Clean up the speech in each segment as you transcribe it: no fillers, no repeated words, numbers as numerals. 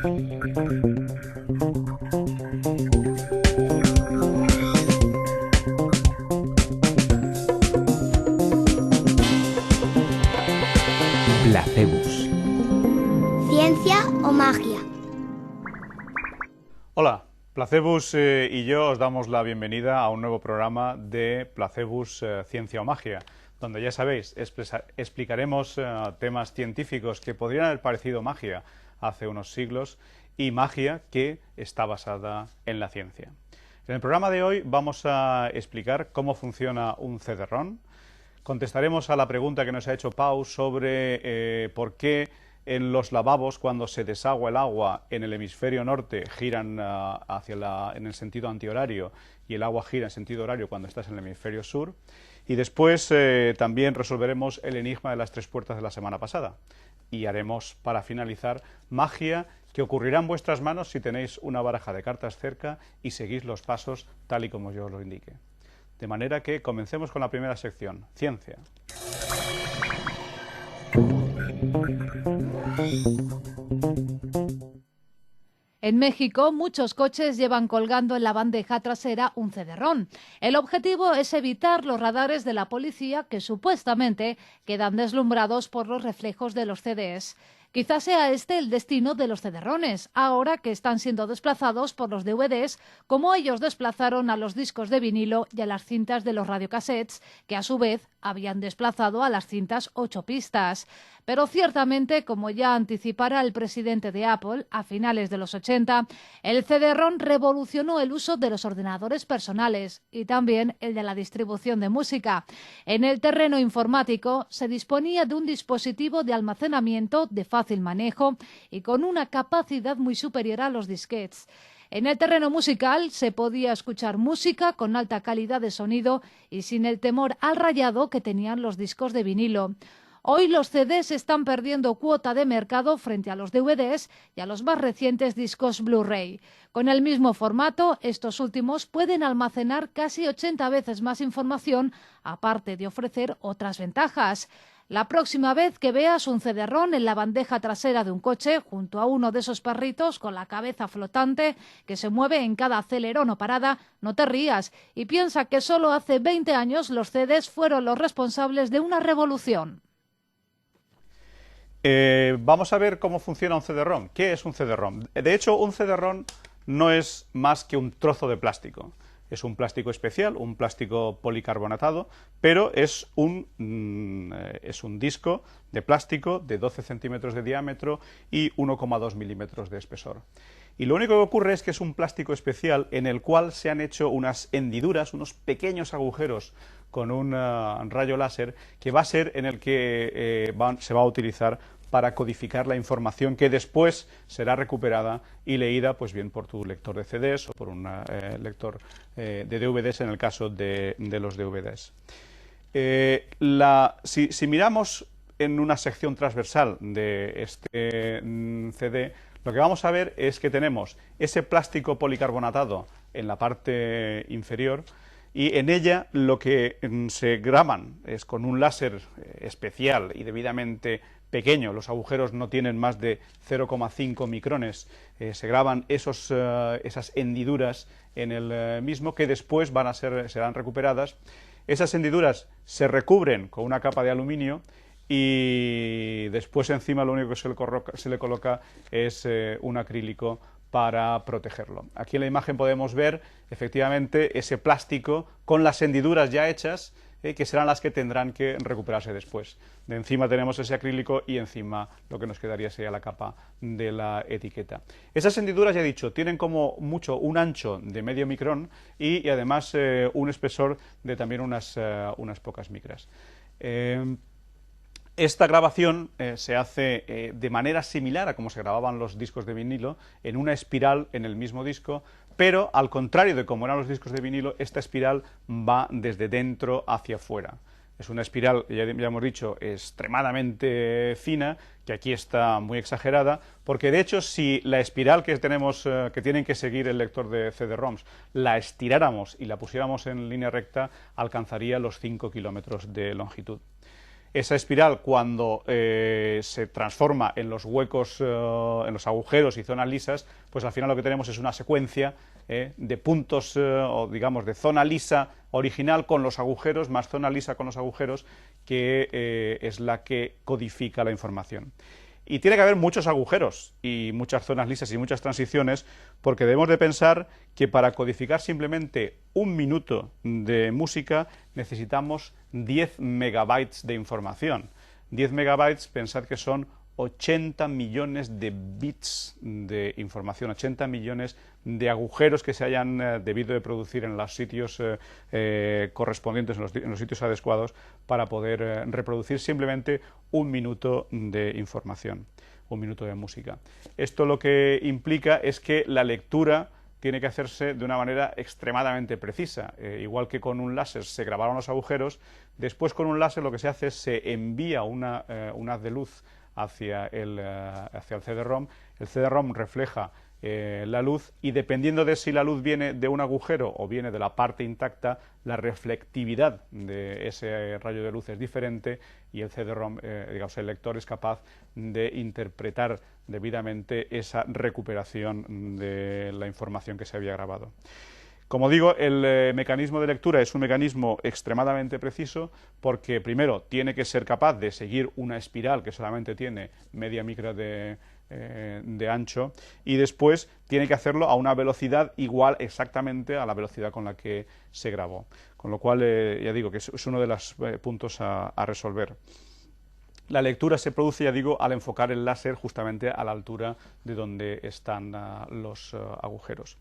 Placebus. ¿Ciencia o magia? Hola, Placebus y yo os damos la bienvenida a un nuevo programa de Placebus Ciencia o Magia, donde ya sabéis, explicaremos temas científicos que podrían haber parecido magia hace unos siglos y magia que está basada en la ciencia. En el programa de hoy vamos a explicar cómo funciona un CD-ROM. Contestaremos a la pregunta que nos ha hecho Pau sobre por qué en los lavabos, cuando se desagua el agua en el hemisferio norte, giran en el sentido antihorario y el agua gira en sentido horario cuando estás en el hemisferio sur. Y después también resolveremos el enigma de las tres puertas de la semana pasada. Y haremos, para finalizar, magia que ocurrirá en vuestras manos si tenéis una baraja de cartas cerca y seguís los pasos tal y como yo os lo indique. De manera que comencemos con la primera sección, ciencia. En México, muchos coches llevan colgando en la bandeja trasera un CD-ROM. El objetivo es evitar los radares de la policía que supuestamente quedan deslumbrados por los reflejos de los CDs. Quizás sea este el destino de los CD-ROMs, ahora que están siendo desplazados por los DVDs, como ellos desplazaron a los discos de vinilo y a las cintas de los radiocassettes, que a su vez habían desplazado a las cintas 8 pistas. Pero ciertamente, como ya anticipara el presidente de Apple a finales de los 80, el CD-ROM revolucionó el uso de los ordenadores personales y también el de la distribución de música. En el terreno informático se disponía de un dispositivo de almacenamiento de fácil manejo y con una capacidad muy superior a los disquetes. En el terreno musical se podía escuchar música con alta calidad de sonido y sin el temor al rayado que tenían los discos de vinilo. Hoy los CDs están perdiendo cuota de mercado frente a los DVDs y a los más recientes discos Blu-ray. Con el mismo formato, estos últimos pueden almacenar casi 80 veces más información, aparte de ofrecer otras ventajas. La próxima vez que veas un CD-ROM en la bandeja trasera de un coche, junto a uno de esos perritos con la cabeza flotante que se mueve en cada acelerón o parada, no te rías y piensa que solo hace 20 años los CDs fueron los responsables de una revolución. Vamos a ver cómo funciona un CD-ROM. ¿Qué es un CD-ROM? De hecho, un CD-ROM no es más que un trozo de plástico. Es un plástico especial, un plástico policarbonatado, pero es un disco de plástico de 12 centímetros de diámetro y 1,2 milímetros de espesor. Y lo único que ocurre es que es un plástico especial en el cual se han hecho unas hendiduras, unos pequeños agujeros con un rayo láser que va a ser en el que se va a utilizar para codificar la información que después será recuperada y leída pues bien por tu lector de CDs o por un lector de DVDs en el caso de los DVDs. Si miramos en una sección transversal de este CD, lo que vamos a ver es que tenemos ese plástico policarbonatado en la parte inferior y en ella lo que se graban es con un láser especial y debidamente pequeño, los agujeros no tienen más de 0,5 micrones, se graban esas hendiduras en el mismo que después serán recuperadas. Esas hendiduras se recubren con una capa de aluminio y después encima lo único que se le coloca es un acrílico para protegerlo. Aquí en la imagen podemos ver efectivamente ese plástico con las hendiduras ya hechas, que serán las que tendrán que recuperarse después. De encima tenemos ese acrílico y encima lo que nos quedaría sería la capa de la etiqueta. Esas hendiduras, ya he dicho, tienen como mucho un ancho de medio micrón y además un espesor de también unas pocas micras. Esta grabación se hace de manera similar a como se grababan los discos de vinilo, en una espiral en el mismo disco, pero al contrario de como eran los discos de vinilo, esta espiral va desde dentro hacia afuera. Es una espiral, ya hemos dicho, extremadamente fina, que aquí está muy exagerada, porque de hecho si la espiral que tenemos, que tienen que seguir el lector de CD-ROMs, la estiráramos y la pusiéramos en línea recta, alcanzaría los 5 kilómetros de longitud. Esa espiral, cuando se transforma en los huecos, en los agujeros y zonas lisas, pues al final lo que tenemos es una secuencia de puntos, o digamos, de zona lisa original con los agujeros, más zona lisa con los agujeros, que es la que codifica la información. Y tiene que haber muchos agujeros y muchas zonas lisas y muchas transiciones, porque debemos de pensar que para codificar simplemente un minuto de música necesitamos 10 megabytes de información. 10 megabytes, pensad que son 80 millones de bits de información, 80 millones de agujeros que se hayan debido de producir en los sitios correspondientes, en los sitios adecuados, para poder reproducir simplemente un minuto de información, un minuto de música. Esto lo que implica es que la lectura tiene que hacerse de una manera extremadamente precisa. Igual que con un láser se grabaron los agujeros, después con un láser lo que se hace es se envía un haz de luz hacia el CD-ROM. El CD-ROM refleja la luz, y dependiendo de si la luz viene de un agujero o viene de la parte intacta, la reflectividad de ese rayo de luz es diferente, y el CD-ROM, digamos, el lector es capaz de interpretar debidamente esa recuperación de la información que se había grabado. Como digo, el mecanismo de lectura es un mecanismo extremadamente preciso, porque primero tiene que ser capaz de seguir una espiral que solamente tiene media micra de ancho, y después tiene que hacerlo a una velocidad igual exactamente a la velocidad con la que se grabó. Con lo cual, ya digo que es uno de los puntos a resolver. La lectura se produce, ya digo, al enfocar el láser justamente a la altura de donde están los agujeros.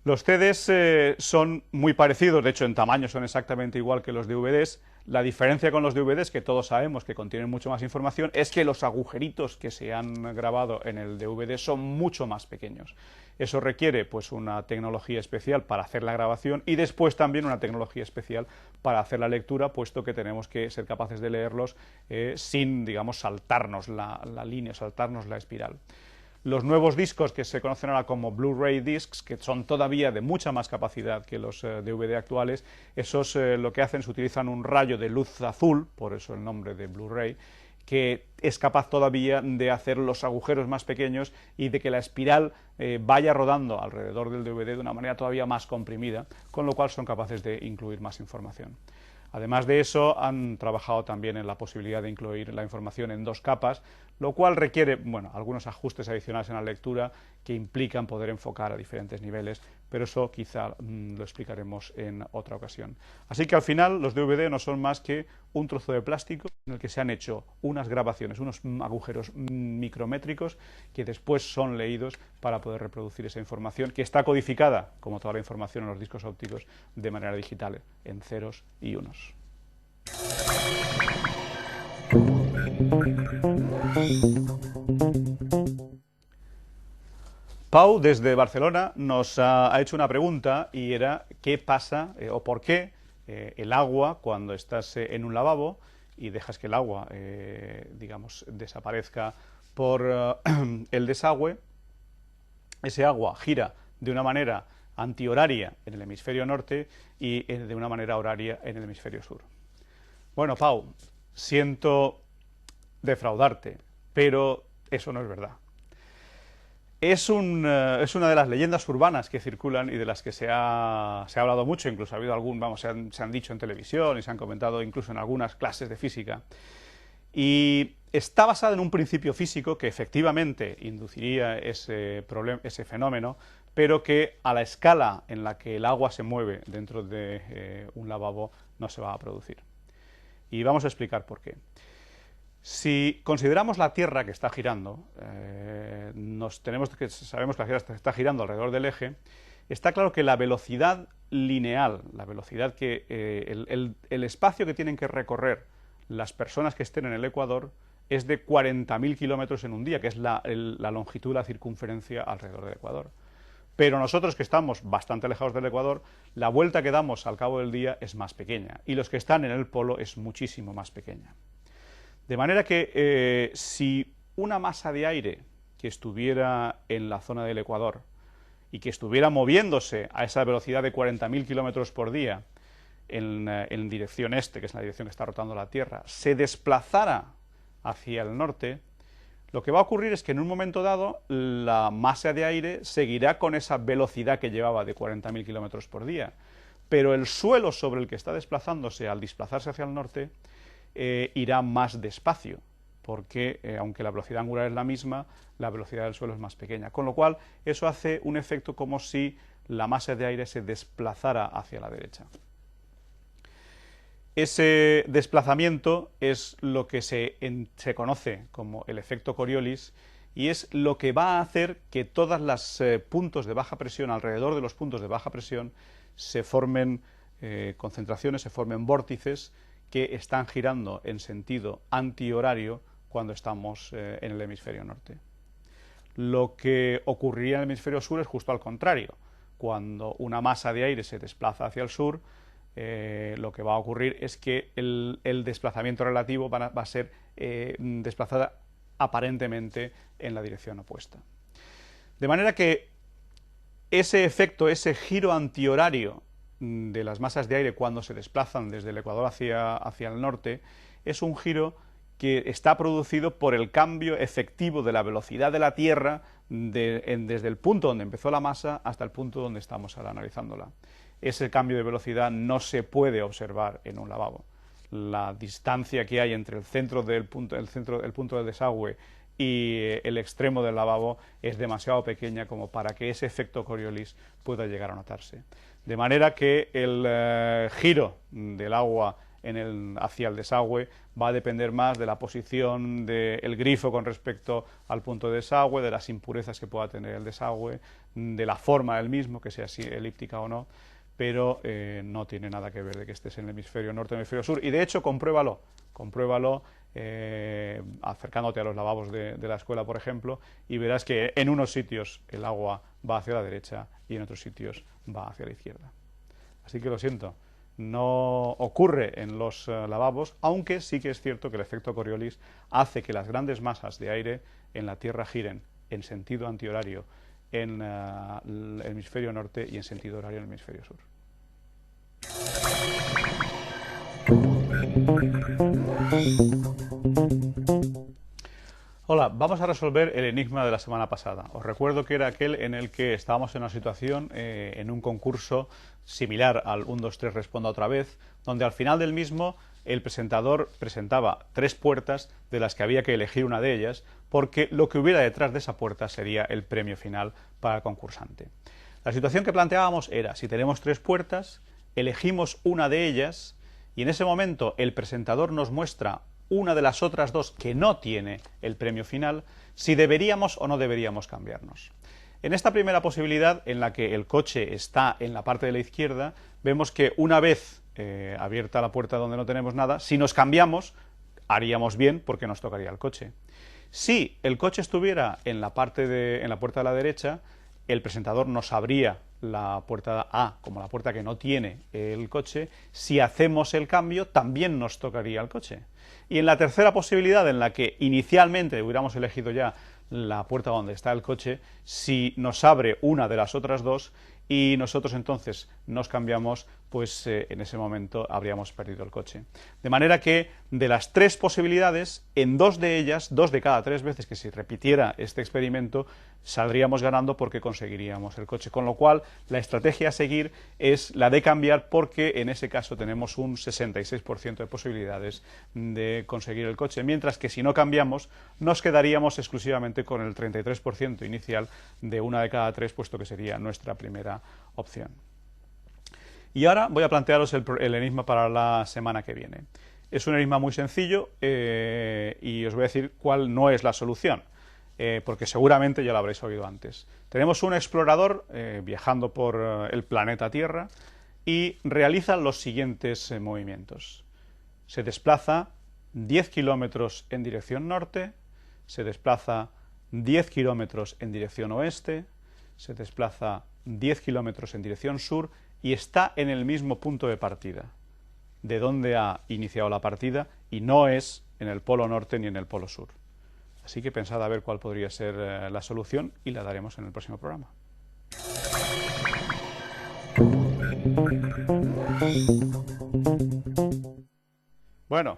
Los CDs son muy parecidos, de hecho en tamaño son exactamente igual que los DVDs. La diferencia con los DVDs, que todos sabemos que contienen mucho más información, es que los agujeritos que se han grabado en el DVD son mucho más pequeños. Eso requiere pues una tecnología especial para hacer la grabación, y después también una tecnología especial para hacer la lectura, puesto que tenemos que ser capaces de leerlos sin, digamos, saltarnos la línea, saltarnos la espiral. Los nuevos discos, que se conocen ahora como Blu-ray discs, que son todavía de mucha más capacidad que los DVD actuales, esos lo que hacen es utilizan un rayo de luz azul, por eso el nombre de Blu-ray, que es capaz todavía de hacer los agujeros más pequeños y de que la espiral vaya rodando alrededor del DVD de una manera todavía más comprimida, con lo cual son capaces de incluir más información. Además de eso, han trabajado también en la posibilidad de incluir la información en 2 capas, lo cual requiere, bueno, algunos ajustes adicionales en la lectura que implican poder enfocar a diferentes niveles, pero eso quizá lo explicaremos en otra ocasión. Así que al final los DVD no son más que un trozo de plástico en el que se han hecho unas grabaciones, unos agujeros micrométricos que después son leídos para poder reproducir esa información, que está codificada, como toda la información en los discos ópticos, de manera digital, en ceros y unos. Pau, desde Barcelona, nos ha hecho una pregunta, y era ¿qué pasa o por qué el agua, cuando estás en un lavabo y dejas que el agua, digamos, desaparezca por el desagüe, ese agua gira de una manera antihoraria en el hemisferio norte y de una manera horaria en el hemisferio sur? Bueno, Pau, siento defraudarte, pero eso no es verdad. Es una de las leyendas urbanas que circulan y de las que se ha hablado mucho, incluso ha habido se han dicho en televisión y se han comentado incluso en algunas clases de física. Y está basada en un principio físico que efectivamente induciría ese fenómeno, pero que a la escala en la que el agua se mueve dentro de un lavabo no se va a producir. Y vamos a explicar por qué. Si consideramos la Tierra que está girando, sabemos que la Tierra está girando alrededor del eje, está claro que la velocidad lineal, la velocidad que el espacio que tienen que recorrer las personas que estén en el ecuador es de 40.000 kilómetros en un día, que es la longitud, la circunferencia alrededor del ecuador. Pero nosotros, que estamos bastante alejados del ecuador, la vuelta que damos al cabo del día es más pequeña, y los que están en el polo es muchísimo más pequeña. De manera que si una masa de aire que estuviera en la zona del ecuador y que estuviera moviéndose a esa velocidad de 40.000 kilómetros por día en dirección este, que es la dirección que está rotando la Tierra, se desplazara hacia el norte, lo que va a ocurrir es que en un momento dado la masa de aire seguirá con esa velocidad que llevaba de 40.000 kilómetros por día, pero el suelo sobre el que está desplazándose al desplazarse hacia el norte irá más despacio, porque aunque la velocidad angular es la misma, la velocidad del suelo es más pequeña, con lo cual eso hace un efecto como si la masa de aire se desplazara hacia la derecha. Ese desplazamiento es lo que se conoce como el efecto Coriolis y es lo que va a hacer que todos los puntos de baja presión, alrededor de los puntos de baja presión, se formen concentraciones, se formen vórtices que están girando en sentido antihorario cuando estamos en el hemisferio norte. Lo que ocurriría en el hemisferio sur es justo al contrario. Cuando una masa de aire se desplaza hacia el sur, lo que va a ocurrir es que el desplazamiento relativo va a ser desplazada aparentemente en la dirección opuesta. De manera que ese efecto, ese giro antihorario de las masas de aire cuando se desplazan desde el ecuador hacia el norte, es un giro que está producido por el cambio efectivo de la velocidad de la Tierra desde el punto donde empezó la masa hasta el punto donde estamos ahora analizándola. Ese cambio de velocidad no se puede observar en un lavabo. La distancia que hay entre el punto del desagüe y el extremo del lavabo es demasiado pequeña como para que ese efecto Coriolis pueda llegar a notarse. De manera que el giro del agua hacia el desagüe va a depender más de la posición del grifo con respecto al punto de desagüe, de las impurezas que pueda tener el desagüe, de la forma del mismo, que sea así elíptica o no, pero no tiene nada que ver de que estés en el hemisferio norte o el hemisferio sur. Y de hecho, compruébalo acercándote a los lavabos de la escuela, por ejemplo, y verás que en unos sitios el agua va hacia la derecha y en otros sitios va hacia la izquierda. Así que lo siento, no ocurre en los lavabos, aunque sí que es cierto que el efecto Coriolis hace que las grandes masas de aire en la Tierra giren en sentido antihorario en el hemisferio norte y en sentido horario en el hemisferio sur. Hola, vamos a resolver el enigma de la semana pasada. Os recuerdo que era aquel en el que estábamos en una situación en un concurso similar al 1, 2, 3, responda otra vez, donde al final del mismo el presentador presentaba 3 puertas de las que había que elegir una de ellas, porque lo que hubiera detrás de esa puerta sería el premio final para el concursante. La situación que planteábamos era, si tenemos 3 puertas, elegimos una de ellas y en ese momento el presentador nos muestra una de las otras 2 que no tiene el premio final, si deberíamos o no deberíamos cambiarnos. En esta primera posibilidad, en la que el coche está en la parte de la izquierda, vemos que una vez abierta la puerta donde no tenemos nada, si nos cambiamos, haríamos bien porque nos tocaría el coche. Si el coche estuviera en la puerta de la derecha, el presentador nos abría la puerta A como la puerta que no tiene el coche. Si hacemos el cambio, también nos tocaría el coche. Y en la tercera posibilidad, en la que inicialmente hubiéramos elegido ya la puerta donde está el coche, si nos abre una de las otras 2 y nosotros entonces nos cambiamos, pues en ese momento habríamos perdido el coche. De manera que de las 3 posibilidades, en 2 de ellas, 2 de cada 3 veces que se repitiera este experimento, saldríamos ganando porque conseguiríamos el coche. Con lo cual, la estrategia a seguir es la de cambiar, porque en ese caso tenemos un 66% de posibilidades de conseguir el coche, mientras que si no cambiamos, nos quedaríamos exclusivamente con el 33% inicial de una de cada 3, puesto que sería nuestra primera opción. Y ahora voy a plantearos el enigma para la semana que viene. Es un enigma muy sencillo y os voy a decir cuál no es la solución, porque seguramente ya lo habréis oído antes. Tenemos un explorador viajando por el planeta Tierra y realiza los siguientes movimientos. Se desplaza 10 kilómetros en dirección norte, se desplaza 10 kilómetros en dirección oeste, se desplaza 10 kilómetros en dirección sur y está en el mismo punto de partida, de donde ha iniciado la partida, y no es en el polo norte ni en el polo sur. Así que pensad a ver cuál podría ser la solución y la daremos en el próximo programa. Bueno,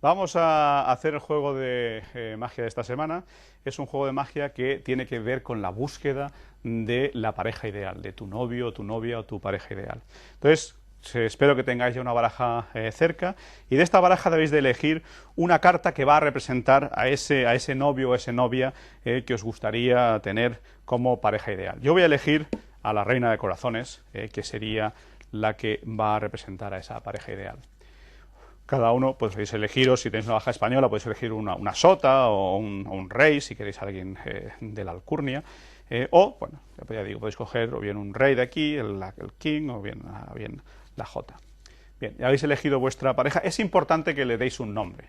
vamos a hacer el juego de magia de esta semana. Es un juego de magia que tiene que ver con la búsqueda de la pareja ideal, de tu novio, tu novia o tu pareja ideal. Entonces, espero que tengáis ya una baraja cerca, y de esta baraja debéis de elegir una carta que va a representar a ese novio o esa novia que os gustaría tener como pareja ideal. Yo voy a elegir a la reina de corazones, que sería la que va a representar a esa pareja ideal. Cada uno podéis elegiros, si tenéis una baraja española, podéis elegir una sota o un rey, si queréis a alguien de la alcurnia, o, bueno, ya digo, podéis coger o bien un rey de aquí, el king, o bien la jota. Bien, ya habéis elegido vuestra pareja. Es importante que le deis un nombre.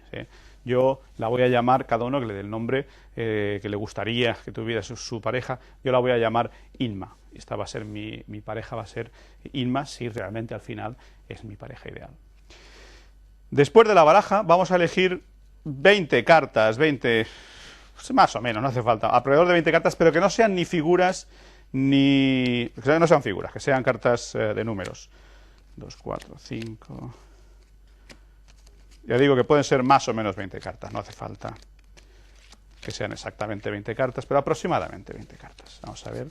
Yo la voy a llamar, cada uno que le dé el nombre que le gustaría que tuviera su pareja, yo la voy a llamar Inma. Esta va a ser mi pareja, va a ser Inma, si realmente al final es mi pareja ideal. Después de la baraja vamos a elegir 20 cartas, 20, más o menos, no hace falta, alrededor de 20 cartas, pero que no sean ni figuras, que no sean figuras, que sean cartas de números. 2, 4, 5... Ya digo que pueden ser más o menos 20 cartas, no hace falta que sean exactamente 20 cartas, pero aproximadamente 20 cartas. Vamos a ver,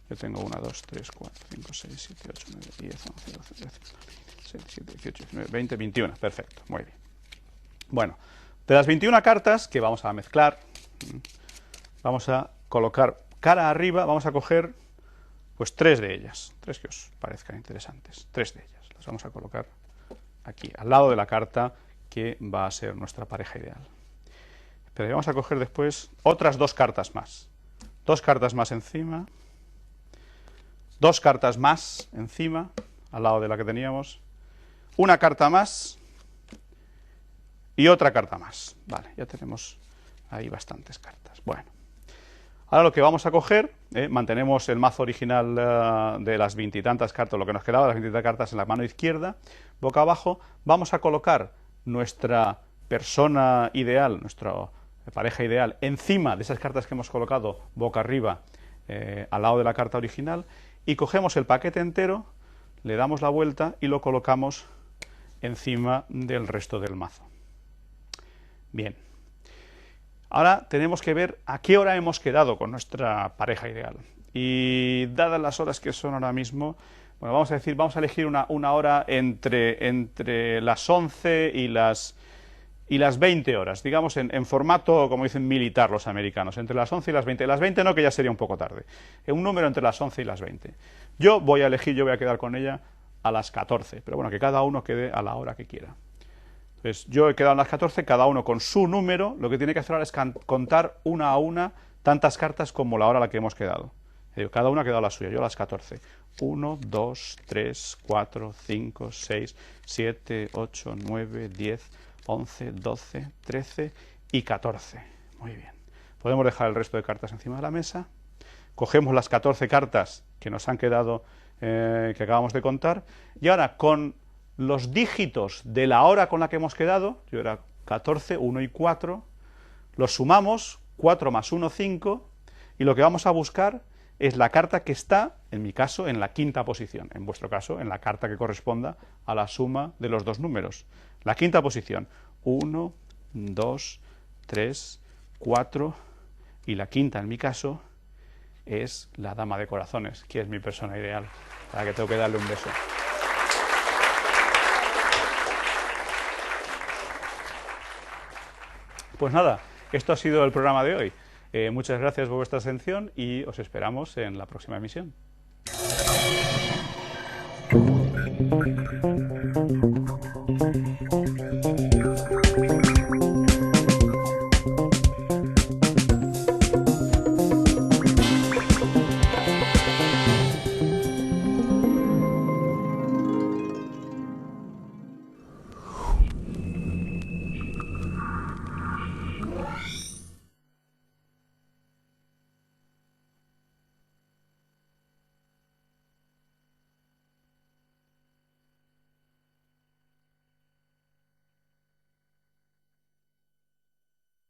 yo tengo 1, 2, 3, 4, 5, 6, 7, 8, 9, 10, 11, 12, 13, 17, 18, 19, 20, 21, perfecto, muy bien. Bueno, de las 21 cartas que vamos a mezclar, vamos a colocar cara arriba, vamos a coger pues 3 de ellas, 3 que os parezcan interesantes, 3 de ellas, las vamos a colocar aquí, al lado de la carta que va a ser nuestra pareja ideal. Pero vamos a coger después otras 2 cartas más, 2 cartas más encima, 2 cartas más encima, al lado de la que teníamos, una carta más y otra carta más. Vale, ya tenemos ahí bastantes cartas. Bueno, ahora lo que vamos a coger, mantenemos el mazo original de las 20 y tantas cartas, lo que nos quedaba, las 20 y tantas cartas en la mano izquierda, boca abajo, vamos a colocar nuestra persona ideal, nuestra pareja ideal, encima de esas cartas que hemos colocado boca arriba, al lado de la carta original, y cogemos el paquete entero, le damos la vuelta y lo colocamos encima del resto del mazo. Bien. Ahora tenemos que ver a qué hora hemos quedado con nuestra pareja ideal. Y dadas las horas que son ahora mismo, bueno, vamos a elegir una hora entre las 11 y las 20 horas, digamos en formato, como dicen, militar los americanos, entre las 11 y las 20. Las 20 no, que ya sería un poco tarde. Un número entre las 11 y las 20. Yo voy a quedar con ella a las 14, pero bueno, que cada uno quede a la hora que quiera. Entonces, yo he quedado en las 14, cada uno con su número. Lo que tiene que hacer ahora es contar una a una tantas cartas como la hora a la que hemos quedado. Cada uno ha quedado la suya, yo a las 14. 1, 2, 3, 4, 5, 6, 7, 8, 9, 10, 11, 12, 13 y 14. Muy bien. Podemos dejar el resto de cartas encima de la mesa. Cogemos las 14 cartas que nos han quedado, que acabamos de contar, y ahora con los dígitos de la hora con la que hemos quedado, yo era 14, 1 y 4, los sumamos, 4 más 1, 5, y lo que vamos a buscar es la carta que está, en mi caso, en la quinta posición, en vuestro caso, en la carta que corresponda a la suma de los dos números. La quinta posición, 1, 2, 3, 4, y la quinta, en mi caso, es la dama de corazones, que es mi persona ideal, a la que tengo que darle un beso. Pues nada, esto ha sido el programa de hoy. Muchas gracias por vuestra atención y os esperamos en la próxima emisión.